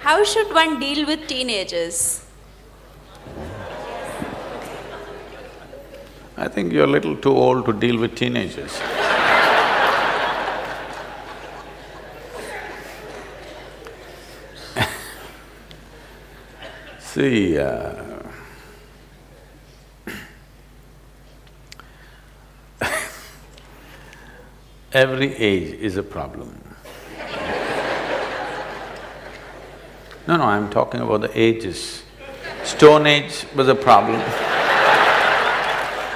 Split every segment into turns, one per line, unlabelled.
How should one deal with teenagers?
I think you're a little too old to deal with teenagers. See, every age is a problem. No, I'm talking about the ages. Stone Age was a problem.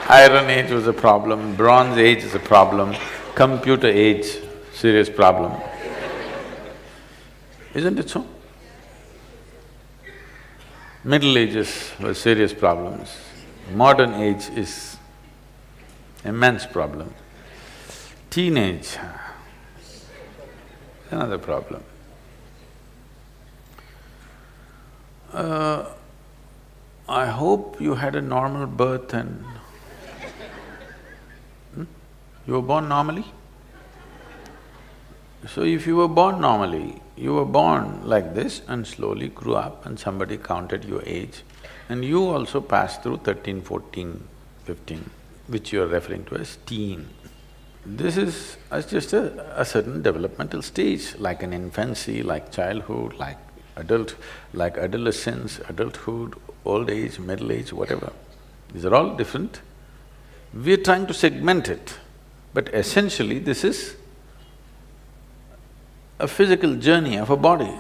Iron Age was a problem, Bronze Age is a problem, Computer Age, serious problem. Isn't it so? Middle Ages were serious problems. Modern age is immense problem. Teenage, another problem. I hope you had a normal birth and… You were born normally? So if you were born normally, you were born like this and slowly grew up and somebody counted your age and you also passed through 13, 14, 15, which you are referring to as teen. This is just a certain developmental stage, like an infancy, like childhood, like adolescence, adulthood, old age, middle age, whatever. These are all different. We're trying to segment it, but essentially this is a physical journey of a body.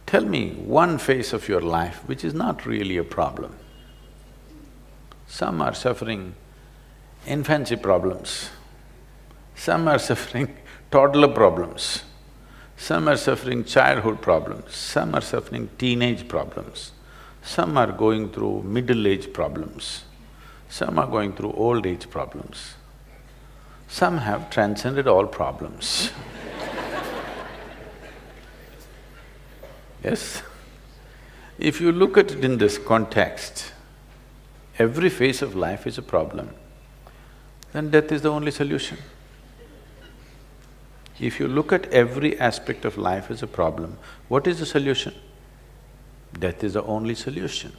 Tell me one phase of your life which is not really a problem. Some are suffering infancy problems, some are suffering toddler problems, some are suffering childhood problems, some are suffering teenage problems, some are going through middle age problems, some are going through old age problems, some have transcended all problems. Yes? If you look at it in this context, every phase of life is a problem, then death is the only solution. If you look at every aspect of life as a problem, what is the solution? Death is the only solution.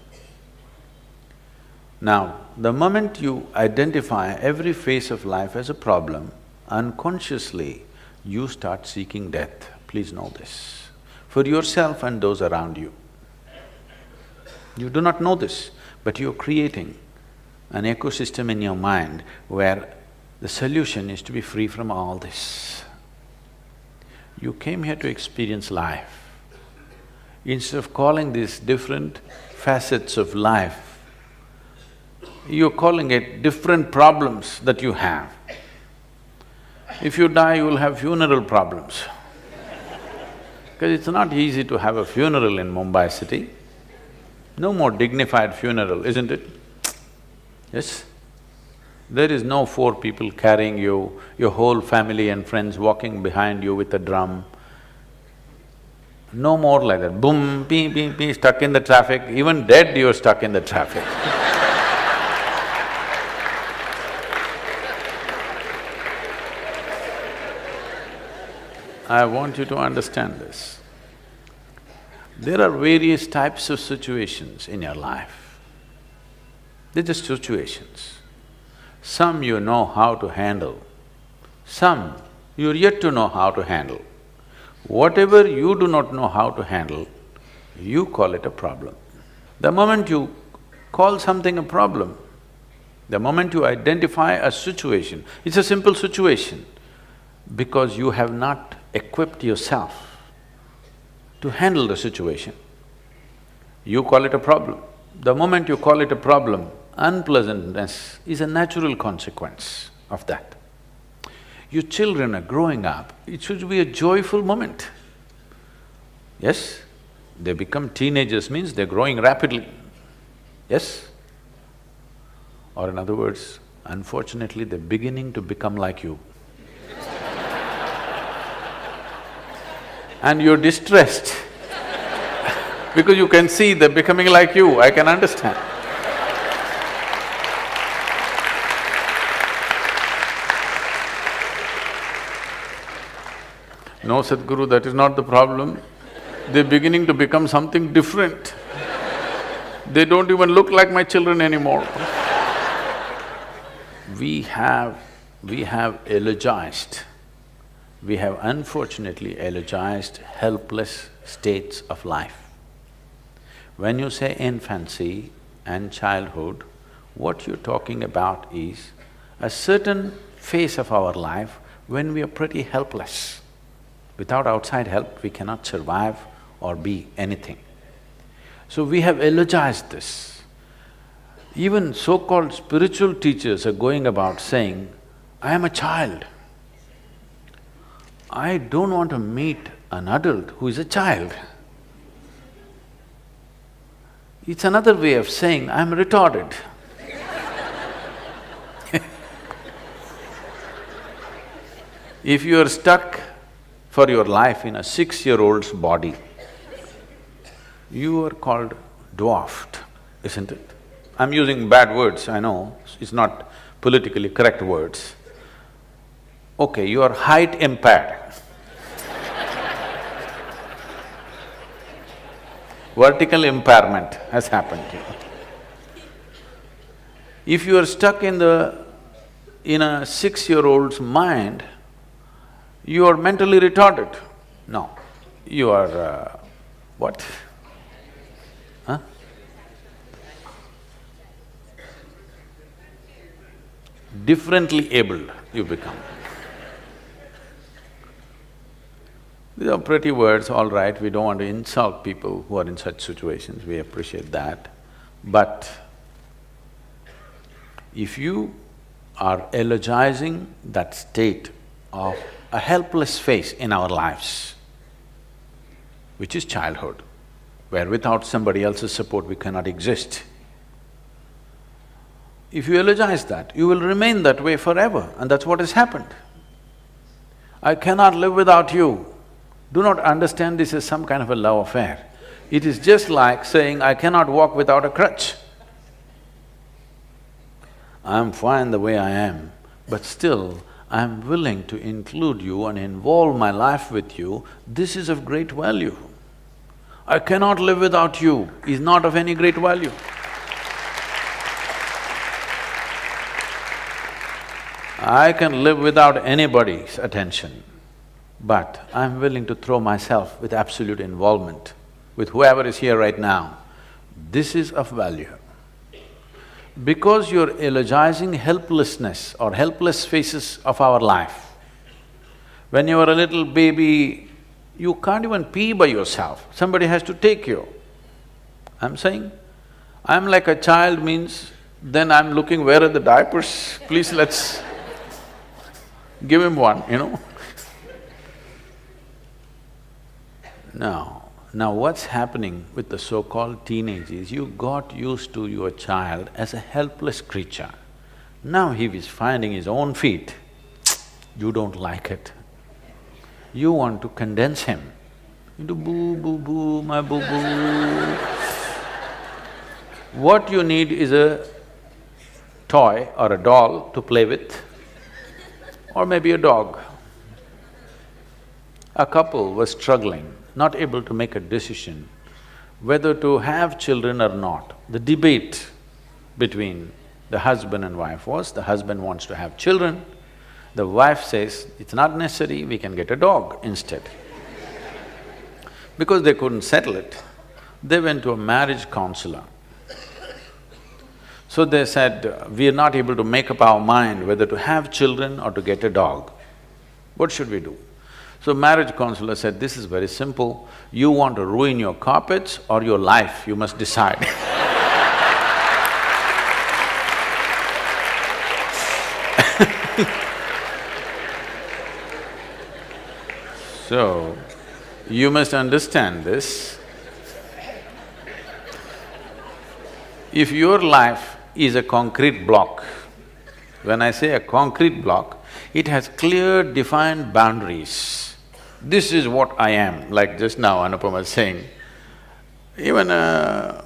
Now, the moment you identify every phase of life as a problem, unconsciously you start seeking death. Please know this, for yourself and those around you. You do not know this, but you're creating an ecosystem in your mind where the solution is to be free from all this. You came here to experience life. Instead of calling these different facets of life, you're calling it different problems that you have. If you die, you will have funeral problems. Because it's not easy to have a funeral in Mumbai city. No more dignified funeral, isn't it? Yes? There is no four people carrying you, your whole family and friends walking behind you with a drum. No more like that, boom, pee, pee, pee, stuck in the traffic. Even dead, you're stuck in the traffic. I want you to understand this. There are various types of situations in your life. They're just situations. Some you know how to handle, some you're yet to know how to handle. Whatever you do not know how to handle, you call it a problem. The moment you call something a problem, the moment you identify a situation, it's a simple situation, because you have not equipped yourself to handle the situation, you call it a problem. The moment you call it a problem, unpleasantness is a natural consequence of that. Your children are growing up, it should be a joyful moment. Yes? They become teenagers means they're growing rapidly. Yes? Or in other words, unfortunately, they're beginning to become like you. And you're distressed because you can see they're becoming like you, I can understand. No, Sadhguru, that is not the problem. They're beginning to become something different. They don't even look like my children anymore. We have eulogized, we have unfortunately eulogized helpless states of life. When you say infancy and childhood, what you're talking about is a certain phase of our life when we are pretty helpless. Without outside help, we cannot survive or be anything. So we have eulogized this. Even so-called spiritual teachers are going about saying, I am a child. I don't want to meet an adult who is a child. It's another way of saying, I'm retarded. If you are stuck for your life in a 6-year-old's body, you are called dwarfed, isn't it? I'm using bad words, I know, it's not politically correct words. Okay, you are height impaired. Vertical impairment has happened to you. If you are stuck in a 6-year-old's mind, you are mentally retarded. No, you are what? Huh? Differently abled you become. These are pretty words, all right, we don't want to insult people who are in such situations, we appreciate that. But if you are eulogizing that state of a helpless phase in our lives, which is childhood, where without somebody else's support we cannot exist. If you eulogize that, you will remain that way forever, and that's what has happened. I cannot live without you. Do not understand this as some kind of a love affair. It is just like saying, I cannot walk without a crutch. I'm fine the way I am, but still I'm willing to include you and involve my life with you. This is of great value. I cannot live without you is not of any great value. I can live without anybody's attention, but I'm willing to throw myself with absolute involvement with whoever is here right now. This is of value. Because you're eulogizing helplessness or helpless phases of our life. When you are a little baby, you can't even pee by yourself, somebody has to take you. I'm saying, I'm like a child means then I'm looking where are the diapers, please let's give him one, you know. Now what's happening with the so-called teenage is you got used to your child as a helpless creature. Now he is finding his own feet, you don't like it. You want to condense him into boo, boo, boo, my boo, boo. What you need is a toy or a doll to play with, or maybe a dog. A couple was struggling, not able to make a decision whether to have children or not. The debate between the husband and wife was, the husband wants to have children, the wife says, it's not necessary, we can get a dog instead. Because they couldn't settle it, they went to a marriage counselor. So they said, we are not able to make up our mind whether to have children or to get a dog. What should we do? So marriage counselor said, this is very simple, you want to ruin your carpets or your life, you must decide. So, you must understand this. If your life is a concrete block, when I say a concrete block, it has clear defined boundaries. This is what I am, like just now Anupama was saying. Even a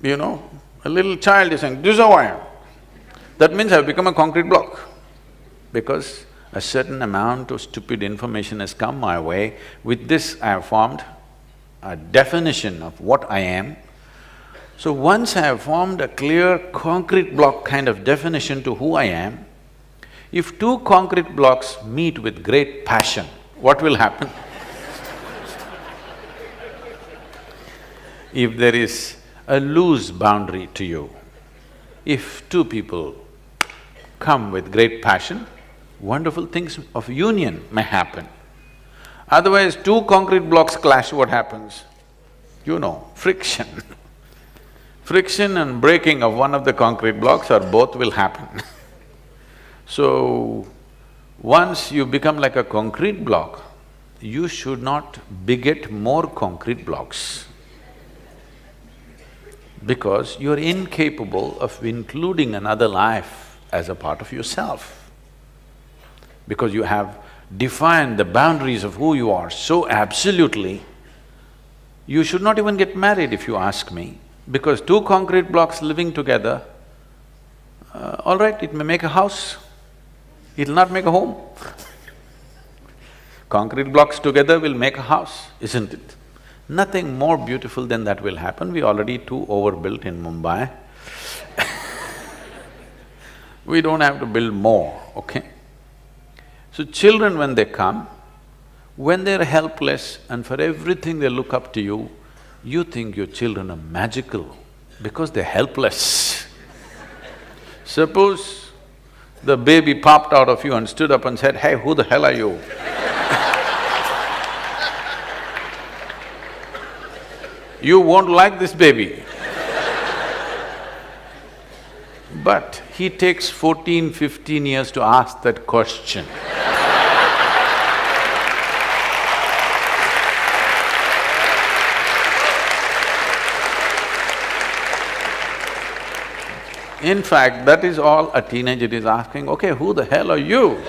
little child is saying, this is how I am. That means I've become a concrete block. Because a certain amount of stupid information has come my way, with this I have formed a definition of what I am. So once I have formed a clear concrete block kind of definition to who I am, if two concrete blocks meet with great passion, what will happen? If there is a loose boundary to you, if two people come with great passion, wonderful things of union may happen. Otherwise, two concrete blocks clash, what happens? You know, friction. Friction and breaking of one of the concrete blocks or both will happen. So, once you become like a concrete block, you should not beget more concrete blocks, because you're incapable of including another life as a part of yourself. Because you have defined the boundaries of who you are so absolutely, you should not even get married if you ask me, because two concrete blocks living together, all right, it may make a house, it'll not make a home. Concrete blocks together will make a house, isn't it? Nothing more beautiful than that will happen. We're already too overbuilt in Mumbai. We don't have to build more, okay? So children when they come, when they're helpless and for everything they look up to you, you think your children are magical because they're helpless. Suppose the baby popped out of you and stood up and said, "Hey, who the hell are you?" You won't like this baby. But he takes 14, 15 years to ask that question. In fact, that is all a teenager is asking, okay, who the hell are you?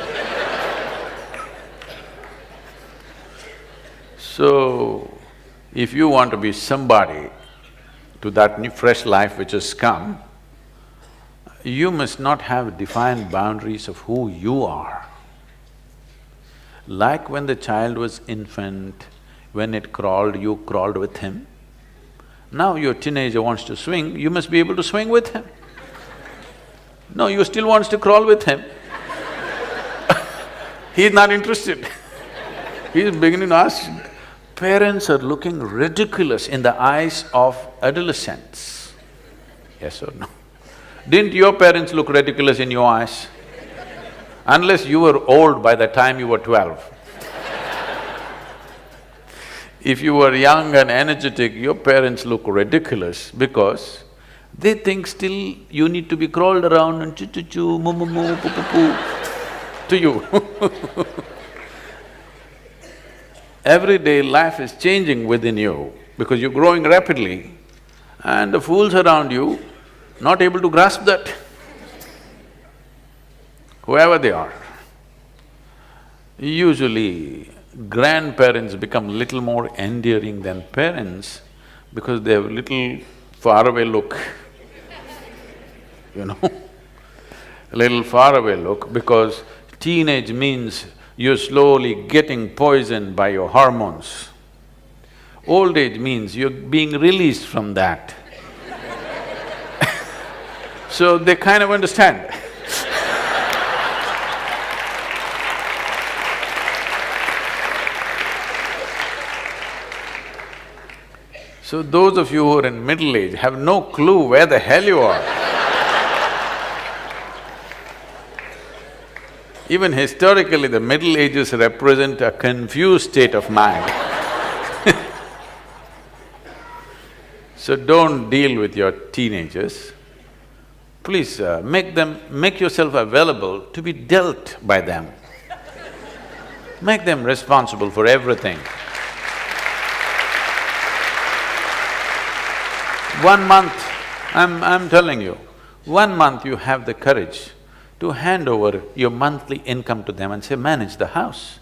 So, if you want to be somebody to that new fresh life which has come, you must not have defined boundaries of who you are. Like when the child was infant, when it crawled, you crawled with him. Now your teenager wants to swing, you must be able to swing with him. No, you still wants to crawl with him. He's not interested. He's beginning to ask. Parents are looking ridiculous in the eyes of adolescents. Yes or no? Didn't your parents look ridiculous in your eyes? Unless you were old by the time you were 12. If you were young and energetic, your parents look ridiculous because they think still you need to be crawled around and choo-choo-choo, moo-moo-moo, poo-poo-poo to you. Everyday life is changing within you because you're growing rapidly and the fools around you not able to grasp that, whoever they are. Usually, grandparents become little more endearing than parents because they have a little faraway look, you know. A little faraway look because teenage means you're slowly getting poisoned by your hormones. Old age means you're being released from that. So they kind of understand. So those of you who are in middle age have no clue where the hell you are. Even historically, the Middle Ages represent a confused state of mind. So don't deal with your teenagers. Please make yourself available to be dealt by them. Make them responsible for everything. 1 month, I'm telling you, 1 month you have the courage to hand over your monthly income to them and say, manage the house.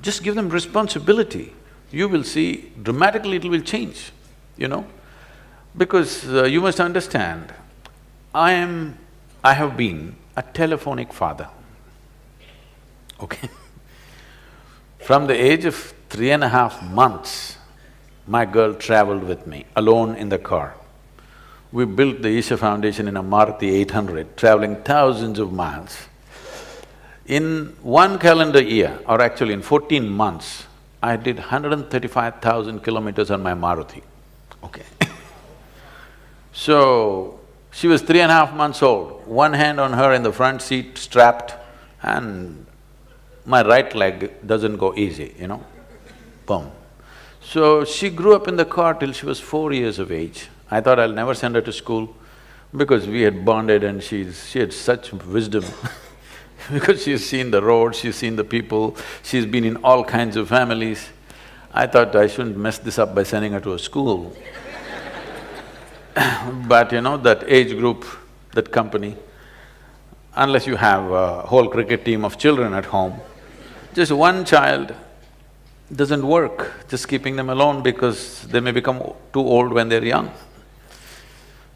Just give them responsibility. You will see dramatically it will change, you know. Because you must understand, I have been a telephonic father, okay? From the age of 3.5 months, my girl traveled with me, alone in the car. We built the Isha Foundation in a Maruti 800, traveling thousands of miles. In one calendar year, or actually in 14 months, I did 135,000 kilometers on my Maruti, okay. So, she was 3.5 months old, one hand on her in the front seat, strapped, and my right leg doesn't go easy, boom. So, she grew up in the car till she was 4 years of age. I thought I'll never send her to school because we had bonded and she had such wisdom because she's seen the road, she's seen the people, she's been in all kinds of families. I thought I shouldn't mess this up by sending her to a school. But that age group, that company, unless you have a whole cricket team of children at home, just one child doesn't work, just keeping them alone because they may become too old when they're young.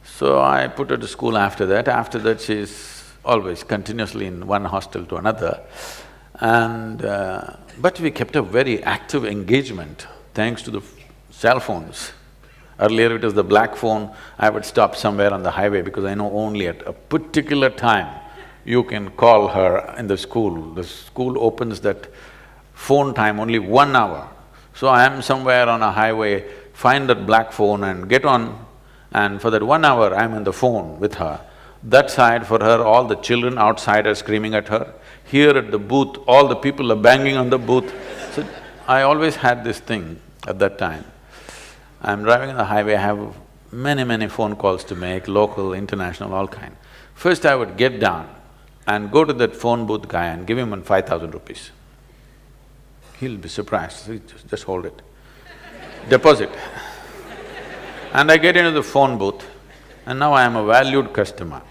So I put her to school after that. After that, she's always continuously in one hostel to another. But we kept a very active engagement thanks to the cell phones. Earlier it was the black phone. I would stop somewhere on the highway because I know only at a particular time you can call her in the school. The school opens that phone time only 1 hour. So I am somewhere on a highway, find that black phone and get on, and for that 1 hour I'm on the phone with her. That side for her, all the children outside are screaming at her. Here at the booth, all the people are banging on the booth. So I always had this thing at that time. I'm driving on the highway, I have many phone calls to make, local, international, all kind. First I would get down and go to that phone booth guy and give him 5,000 rupees. He'll be surprised, just hold it. Deposit. And I get into the phone booth and now I am a valued customer.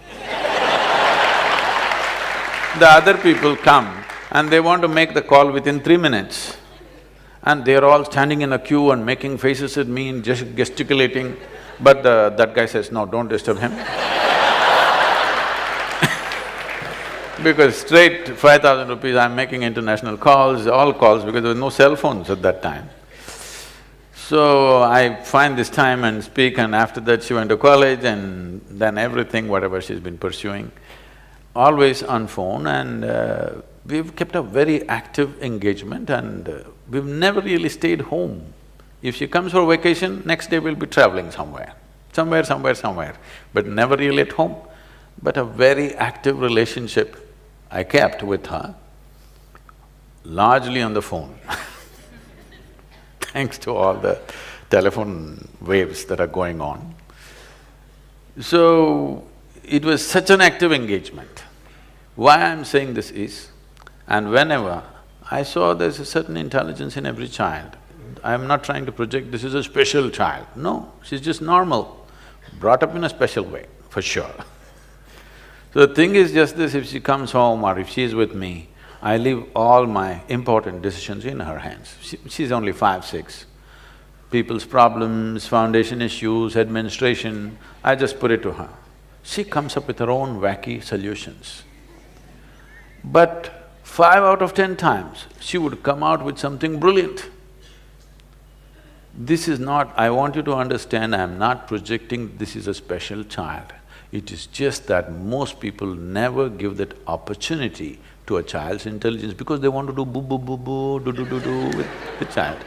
The other people come and they want to make the call within 3 minutes. And they're all standing in a queue and making faces at me and just gesticulating. But that guy says, no, don't disturb him. Because straight 5,000 rupees, I'm making international calls, all calls, because there were no cell phones at that time. So I find this time and speak, and after that she went to college and then everything, whatever she's been pursuing, always on phone, and we've kept a very active engagement, and we've never really stayed home. If she comes for vacation, next day we'll be traveling somewhere, but never really at home. But a very active relationship I kept with her, largely on the phone thanks to all the telephone waves that are going on. So, it was such an active engagement. Why I'm saying this is, and whenever I saw there's a certain intelligence in every child, I'm not trying to project this is a special child, no, she's just normal, brought up in a special way, for sure. So the thing is just this, if she comes home or if she's with me, I leave all my important decisions in her hands. She's only 5, 6. People's problems, foundation issues, administration, I just put it to her. She comes up with her own wacky solutions. But 5 out of 10 times, she would come out with something brilliant. This is not… I want you to understand, I am not projecting this is a special child. It is just that most people never give that opportunity to a child's intelligence because they want to do boo-boo-boo-boo, do-do-do-do with the child.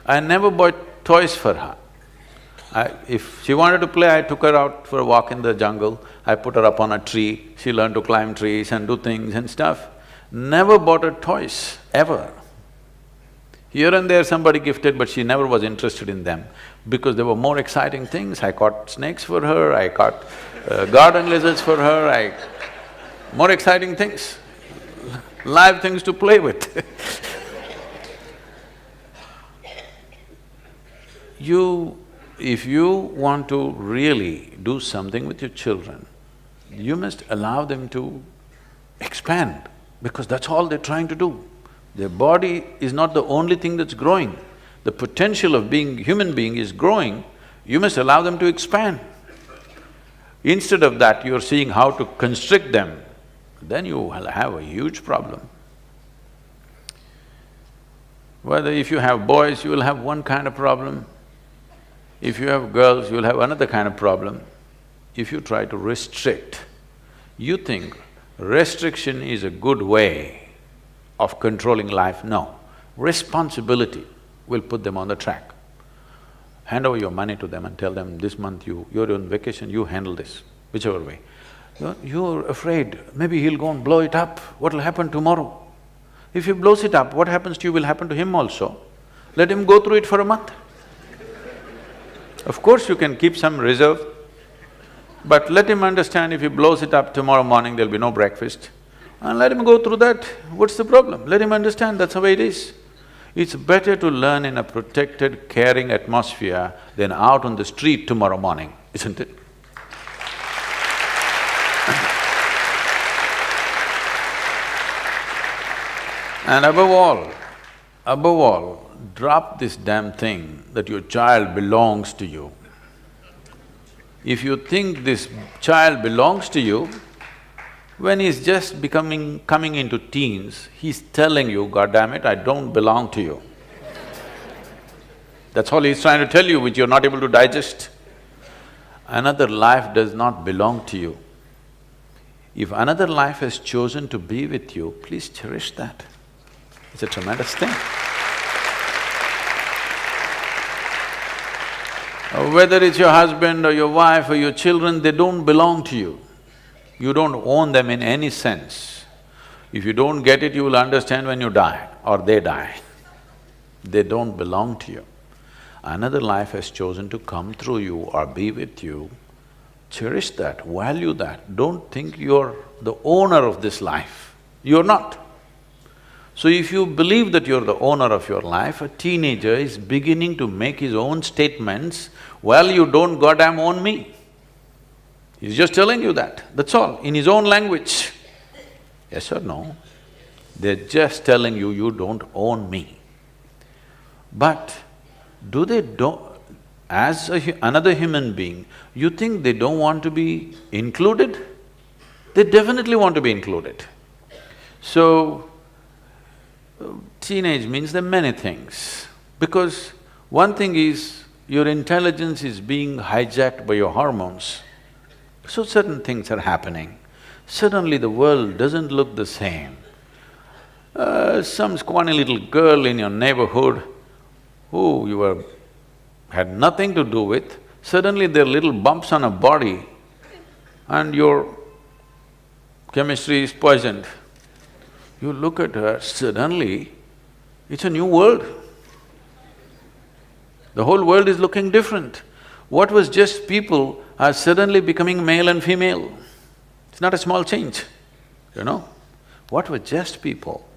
I never bought toys for her. If she wanted to play, I took her out for a walk in the jungle, I put her up on a tree, she learned to climb trees and do things and stuff. Never bought her toys, ever. Here and there somebody gifted, but she never was interested in them because there were more exciting things. I caught snakes for her, I caught garden lizards for her, more exciting things, live things to play with. If you want to really do something with your children, you must allow them to expand because that's all they're trying to do. Their body is not the only thing that's growing. The potential of being human being is growing, you must allow them to expand. Instead of that, you're seeing how to constrict them, then you will have a huge problem. Whether if you have boys, you will have one kind of problem. If you have girls, you will have another kind of problem. If you try to restrict, you think restriction is a good way of controlling life. No. Responsibility will put them on the track. Hand over your money to them and tell them, this month you're on vacation, you handle this, whichever way. You're afraid, maybe he'll go and blow it up, what'll happen tomorrow? If he blows it up, what happens to you will happen to him also. Let him go through it for a month. Of course you can keep some reserve, but let him understand if he blows it up tomorrow morning, there'll be no breakfast. And let him go through that, what's the problem? Let him understand that's the way it is. It's better to learn in a protected, caring atmosphere than out on the street tomorrow morning, isn't it? And above all, drop this damn thing that your child belongs to you. If you think this child belongs to you, when he's just coming into teens, he's telling you, God damn it, I don't belong to you. That's all he's trying to tell you, which you're not able to digest. Another life does not belong to you. If another life has chosen to be with you, please cherish that. It's a tremendous thing. Whether it's your husband or your wife or your children, they don't belong to you. You don't own them in any sense. If you don't get it, you will understand when you die or they die. They don't belong to you. Another life has chosen to come through you or be with you. Cherish that, value that. Don't think you're the owner of this life. You're not. So if you believe that you're the owner of your life, a teenager is beginning to make his own statements, well, you don't goddamn own me. He's just telling you that, that's all, in his own language. Yes or no? They're just telling you, you don't own me. But do they as another human being, you think they don't want to be included? They definitely want to be included. So, teenage means there are many things. Because one thing is, your intelligence is being hijacked by your hormones. So certain things are happening. Suddenly the world doesn't look the same. Some scrawny little girl in your neighborhood who you had nothing to do with, suddenly there are little bumps on her body and your chemistry is poisoned. You look at her, suddenly it's a new world. The whole world is looking different. What was just people are suddenly becoming male and female. It's not a small change, you know. What were just people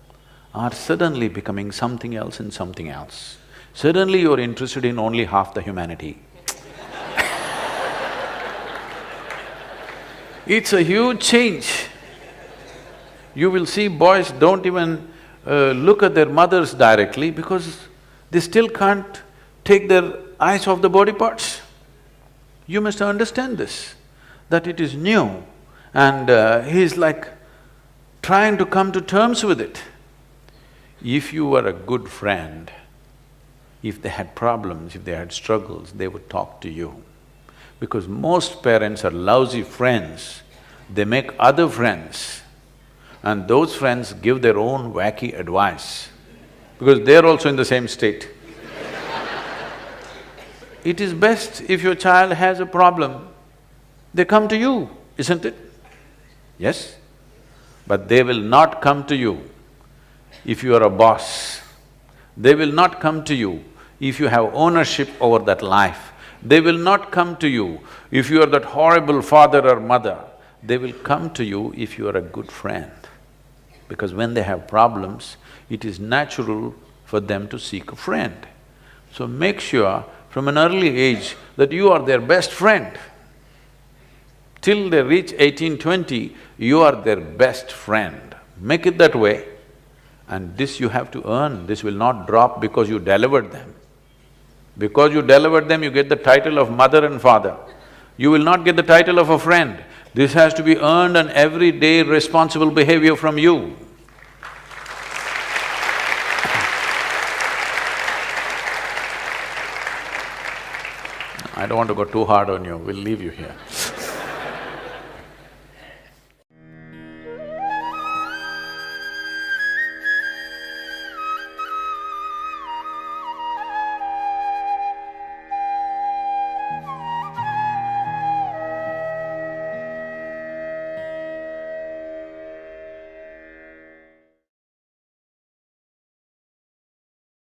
are suddenly becoming something else and something else. Suddenly you're interested in only half the humanity. It's a huge change. You will see boys don't even look at their mothers directly because they still can't take their eyes off the body parts. You must understand this, that it is new and he's like trying to come to terms with it. If you were a good friend, if they had problems, if they had struggles, they would talk to you. Because most parents are lousy friends, they make other friends and those friends give their own wacky advice because they're also in the same state. It is best if your child has a problem, they come to you, isn't it? Yes? But they will not come to you if you are a boss. They will not come to you if you have ownership over that life. They will not come to you if you are that horrible father or mother. They will come to you if you are a good friend. Because when they have problems, it is natural for them to seek a friend. So make sure from an early age that you are their best friend. Till they reach 18, 20, you are their best friend. Make it that way. And this you have to earn, this will not drop because you delivered them. Because you delivered them, you get the title of mother and father. You will not get the title of a friend. This has to be earned and everyday responsible behavior from you. I don't want to go too hard on you, we'll leave you here.